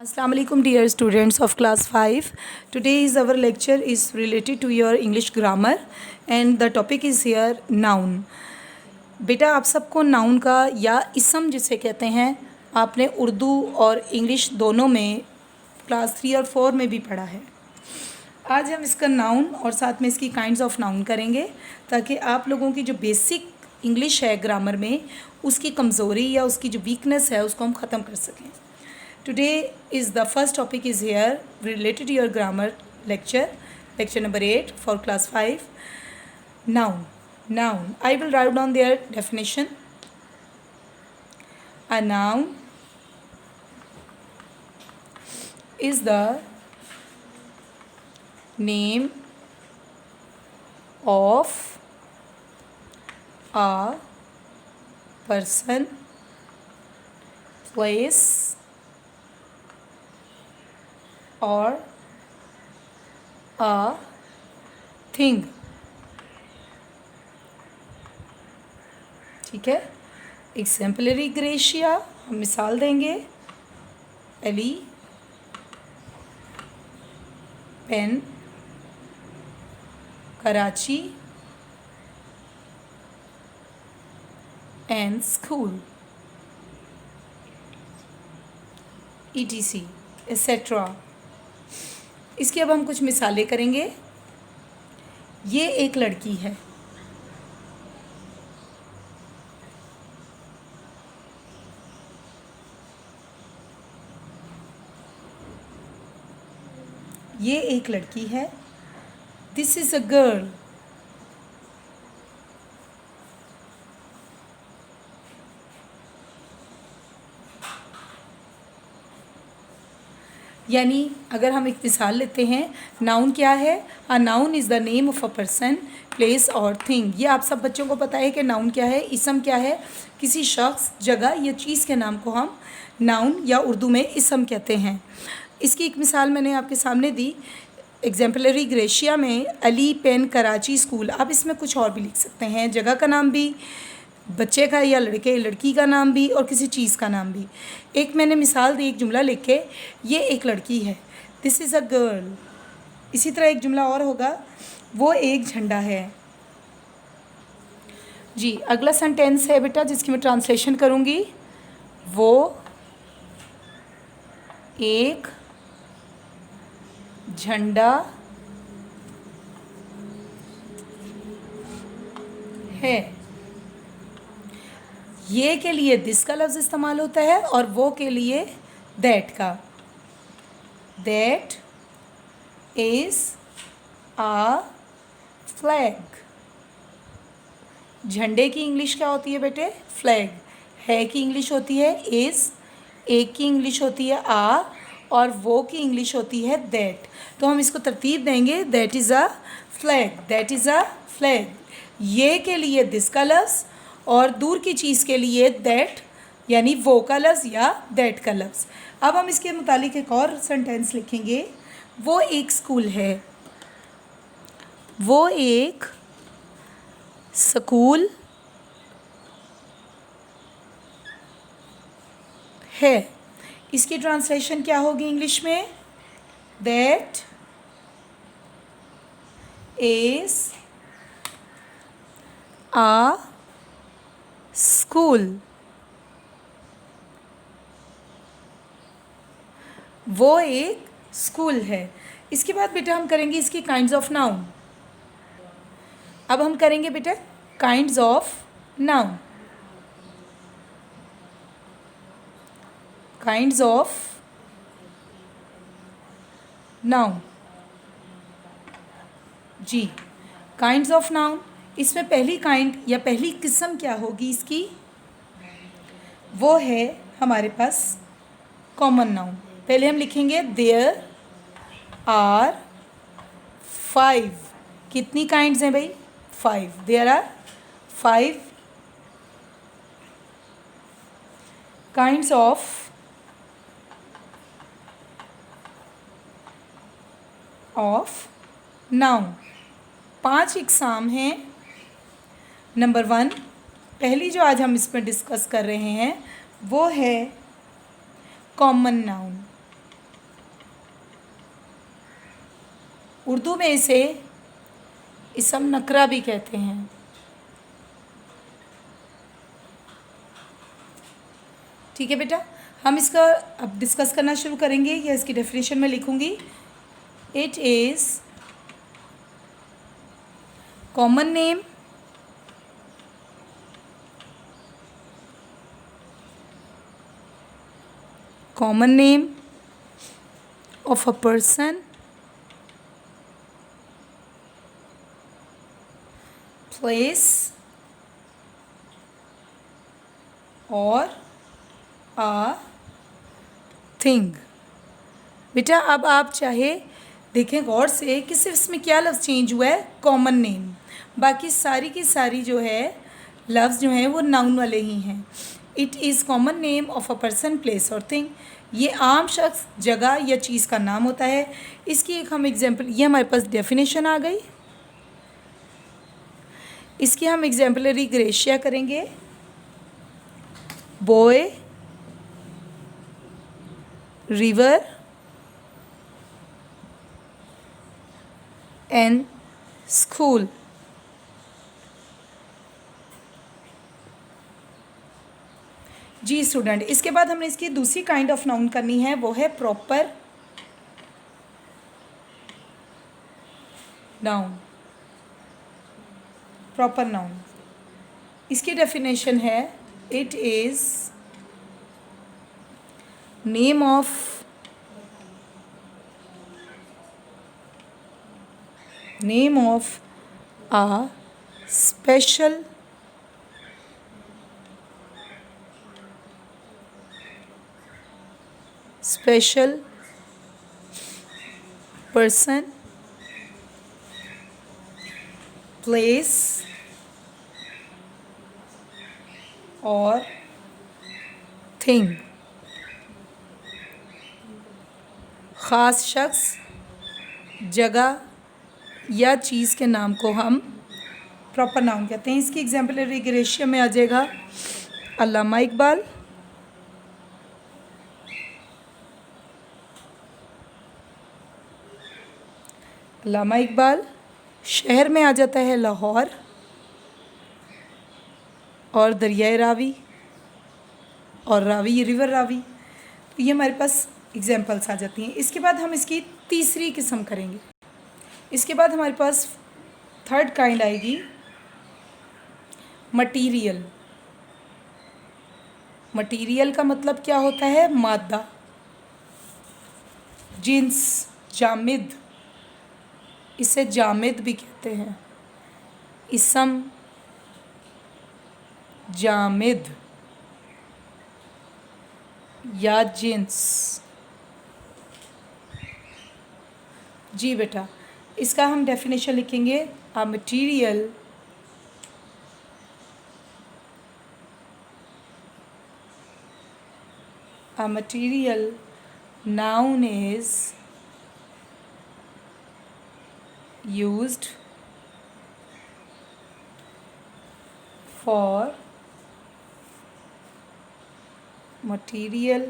Assalamu alaikum dear students of class 5. Today's our lecture is related to your English grammar and the topic is here noun. बेटा आप सबको noun का या इसम जिसे कहते हैं आपने उर्दू और इंग्लिश दोनों में क्लास 3 और 4 में भी पढ़ा है। आज हम इसका नाउन और साथ में इसकी काइंड्स ऑफ नाउन करेंगे ताकि आप लोगों की जो बेसिक इंग्लिश है ग्रामर में उसकी कमज़ोरी या उसकी जो वीकनेस है उसको हम ख़त्म कर सकें। Today is the first topic is here related to your grammar lecture number 8 for class 5. Noun. I will write down their definition. A noun is the name of a person, place or a thing. ठीक है। Exemplary gratia हम मिसाल देंगे Ali pen Karachi and school ETC etcetera. इसकी अब हम कुछ मिसालें करेंगे। ये एक लड़की है। ये एक लड़की है। This is a girl. यानी अगर हम एक मिसाल लेते हैं, नाउन क्या है? A noun is the name of a person, place और थिंग। ये आप सब बच्चों को पता है कि नाउन क्या है। इसम क्या है? किसी शख्स, जगह या चीज़ के नाम को हम नाउन या उर्दू में इसम कहते हैं। इसकी एक मिसाल मैंने आपके सामने दी। एग्जाम्पलरी ग्रेशिया में अली पेन कराची स्कूल। आप इसमें कुछ और भी लिख सकते हैं, जगह का नाम भी, बच्चे का या लड़की का नाम भी और किसी चीज़ का नाम भी। एक मैंने मिसाल दी, एक जुमला लिख के, ये एक लड़की है, दिस इज़ अ गर्ल। इसी तरह एक जुमला और होगा, वो एक झंडा है। जी, अगला सेंटेंस है बेटा जिसकी मैं ट्रांसलेशन करूँगी। वो एक झंडा है। ये के लिए दिस का लफ्ज़ इस्तेमाल होता है और वो के लिए दैट का। That is a flag. झंडे की इंग्लिश क्या होती है बेटे? फ्लैग। है की इंग्लिश होती है इज़, एक की इंग्लिश होती है आ और वो की इंग्लिश होती है दैट। तो हम इसको तरतीब देंगे, that is a flag, that is a flag. ये के लिए दिस का लफ्ज़ और दूर की चीज़ के लिए दैट यानी वो का लफ्ज़ या दैट का लफ्ज़। अब हम इसके मुतालिक एक और सेंटेंस लिखेंगे। वो एक स्कूल है। वो एक स्कूल है। इसकी ट्रांसलेशन क्या होगी इंग्लिश में? That is a school. वो एक स्कूल है। इसके बाद बेटा हम करेंगे इसकी काइंड्स ऑफ नाउन। अब हम करेंगे बेटा kinds of noun. Kinds of noun. जी, काइंड्स ऑफ नाउन। इसमें पहली काइंड या पहली किस्म क्या होगी इसकी? वो है हमारे पास कॉमन नाउन। पहले हम लिखेंगे देयर आर 5। कितनी काइंड्स हैं भाई? 5। There are 5 kinds of noun. 5 इकसाम हैं। नंबर 1, पहली जो आज हम इस पर डिस्कस कर रहे हैं वो है कॉमन नाउन। उर्दू में इसे इसम नकरा भी कहते हैं। ठीक है बेटा, हम इसका अब डिस्कस करना शुरू करेंगे या इसकी डेफिनेशन में लिखूंगी। It is common name of a person, place or a thing। बेटा अब आप चाहे देखें गौर से कि सिर्फ इसमें क्या लफ्ज़ चेंज हुआ है, कॉमन नेम, बाकी सारी की सारी जो है लफ्ज़ जो हैं वो नाउन वाले ही हैं। It is common name of a person, place और थिंग। ये आम शख्स, जगह या चीज़ का नाम होता है। इसकी एक हम एग्जांपल, ये हमारे पास डेफिनेशन आ गई। इसकी हम एग्जाम्पलरी ग्रेशिया करेंगे। Boy, river and school. जी स्टूडेंट, इसके बाद हमने इसकी दूसरी काइंड ऑफ नाउन करनी है, वो है प्रॉपर नाउन। प्रॉपर नाउन, इसकी डेफिनेशन है it is name of a special person, place or thing। ख़ास शख्स, जगह या चीज़ के नाम को हम प्रॉपर नाउन कहते हैं। इसकी एग्जाम्पलरी ग्रेशिया में आ जाएगा अल्लामा इकबाल, शहर में आ जाता है लाहौर और दरियाए रावी और रावी रिवर रावी। तो ये हमारे पास एग्जाम्पल्स आ जाती हैं। इसके बाद हम इसकी तीसरी किस्म करेंगे। इसके बाद हमारे पास थर्ड काइंड आएगी मटीरियल। मटीरियल का मतलब क्या होता है, मादा, जिन्स, जामिद, इसे जामिद भी कहते हैं। इसम जामिद या जिन्स। जी बेटा, इसका हम डेफिनेशन लिखेंगे। A material noun is used for material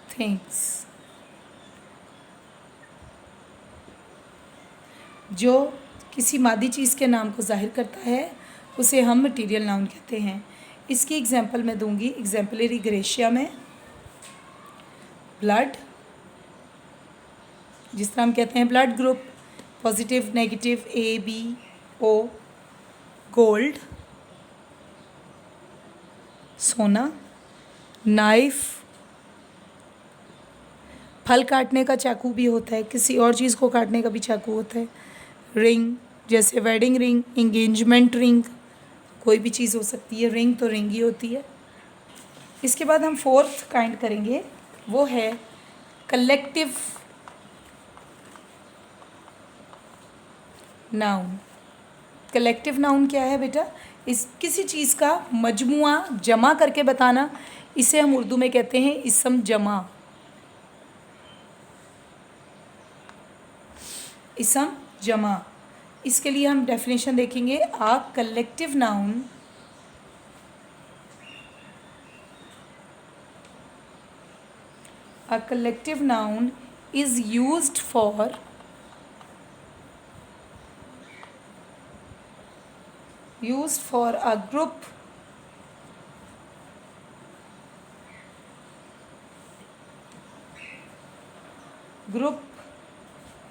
things। जो किसी मादी चीज़ के नाम को जाहिर करता है उसे हम मटीरियल नाउन कहते हैं। इसकी एग्जांपल मैं दूंगी एग्जाम्पलरी ग्रेशिया में। ब्लड, जिस तरह हम कहते हैं ब्लड ग्रुप, पॉजिटिव, नेगेटिव, ए, बी, ओ। गोल्ड, सोना। नाइफ, फल काटने का चाकू भी होता है, किसी और चीज़ को काटने का भी चाकू होता है। रिंग, जैसे वेडिंग रिंग, इंगेजमेंट रिंग, कोई भी चीज़ हो सकती है, रिंग तो रिंग ही होती है। इसके बाद हम फोर्थ काइंड करेंगे, वो है कलेक्टिव नाउन। कलेक्टिव नाउन क्या है बेटा, इस किसी चीज़ का मजमुआ जमा करके बताना, इसे हम उर्दू में कहते हैं इसम जमा। इसम जमा, इसके लिए हम डेफिनेशन देखेंगे। A collective noun A collective noun is used for a group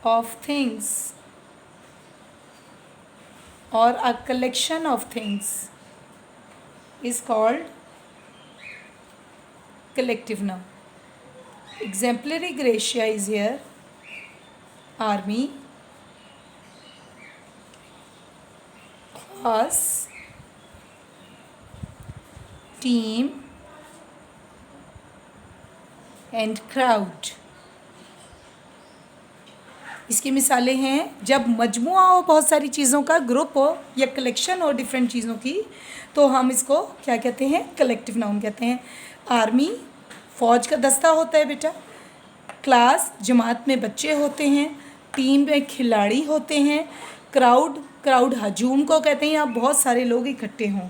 of things or a collection of things is called collective noun. Exemplary gratia is here. Army, class, team and crowd. इसकी मिसालें हैं जब मजमुआ हो बहुत सारी चीज़ों का, group हो या कलेक्शन हो डिफरेंट चीज़ों की, तो हम इसको क्या कहते हैं? कलेक्टिव नाउन कहते हैं. आर्मी फ़ौज का दस्ता होता है बेटा. क्लास जमात में बच्चे होते हैं. टीम में खिलाड़ी होते हैं. क्राउड हजूम को कहते हैं, यहाँ बहुत सारे लोग इकट्ठे हों.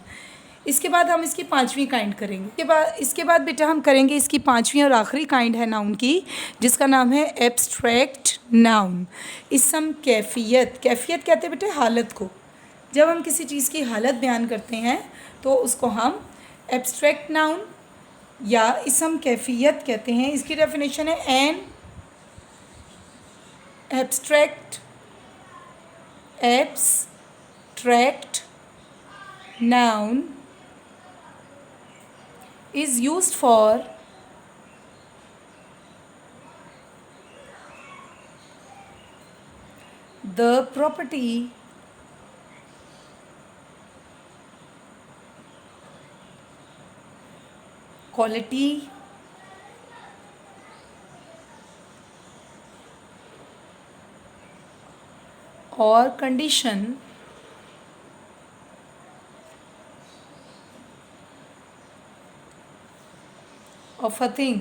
इसके बाद हम इसकी पांचवी काइंड करेंगे. इसके बाद बेटा हम करेंगे इसकी पांचवी और आखिरी काइंड है नाउन की, जिसका नाम है एब्स्ट्रैक्ट नाउन. इसम कैफियत कहते हैं बेटे हालत को. जब हम किसी चीज़ की हालत बयान करते हैं तो उसको हम एब्स्ट्रैक्ट नाउन या इसम कैफियत कहते हैं. इसकी डेफिनेशन है an abstract noun is used for the property quality or condition of a thing.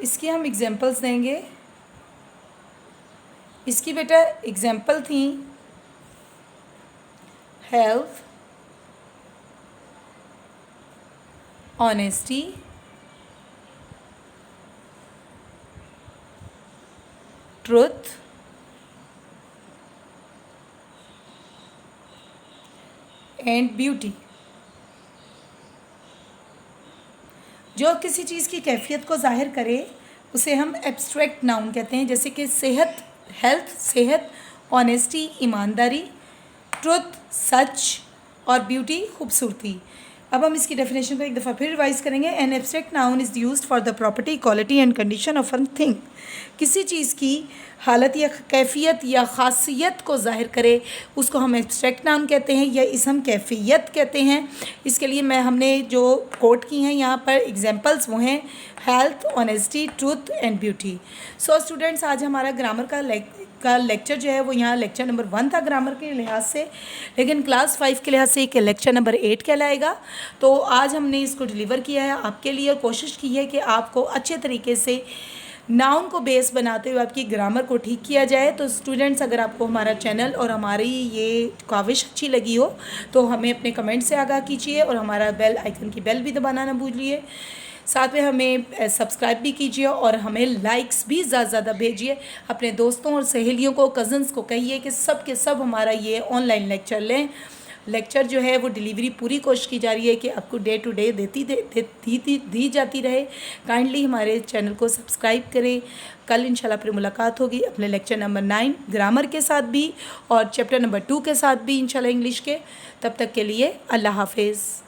इसकी हम एग्जांपल्स देंगे. इसकी बेटा एग्जांपल थी health, honesty, truth, and beauty. जो किसी चीज़ की कैफियत को जाहिर करे उसे हम एब्स्ट्रैक्ट नाउन कहते हैं. जैसे कि सेहत, ऑनेस्टी ईमानदारी, ट्रुथ सच और ब्यूटी खूबसूरती. अब हम इसकी डेफिनेशन को एक दफ़ा फिर रिवाइज करेंगे. An abstract noun is used for the property quality and condition of an thing. किसी चीज़ की हालत या कैफियत या ख़ासियत को ज़ाहिर करे उसको हम एब्स्ट्रैक्ट नाउन कहते हैं या इसम कैफियत कहते हैं. इसके लिए हमने जो कोट की हैं यहाँ पर एग्जांपल्स वो हैं health, honesty, truth and beauty. So students, आज हमारा ग्रामर का लेक्चर जो है वो यहाँ लेक्चर नंबर 1 था ग्रामर के लिहाज से, लेकिन क्लास 5 के लिहाज से एक लेक्चर नंबर 8 कहलाएगा. तो आज हमने इसको डिलीवर किया है आपके लिए और कोशिश की है कि आपको अच्छे तरीके से नाउन को बेस बनाते हुए आपकी ग्रामर को ठीक किया जाए. तो स्टूडेंट्स, अगर आपको हमारा चैनल और हमारी ये काविश अच्छी लगी हो तो हमें अपने कमेंट से आगाह कीजिए और हमारा बेल आइकन की बेल भी दबाना ना भूलिए. साथ में हमें सब्सक्राइब भी कीजिए और हमें लाइक्स भी ज़्यादा भेजिए. अपने दोस्तों और सहेलियों को, कज़न्स को कहिए कि सब के सब हमारा ये ऑनलाइन लेक्चर लें. लेक्चर जो है वो डिलीवरी पूरी कोशिश की जा रही है कि आपको डे टू डे दी जाती रहे. काइंडली हमारे चैनल को सब्सक्राइब करें. कल इंशाल्लाह फिर मुलाकात होगी अपने लेक्चर नंबर 9 ग्रामर के साथ भी और चैप्टर नंबर 2 के साथ भी इंशाल्लाह इंग्लिश के. तब तक के लिए अल्लाह हाफिज़.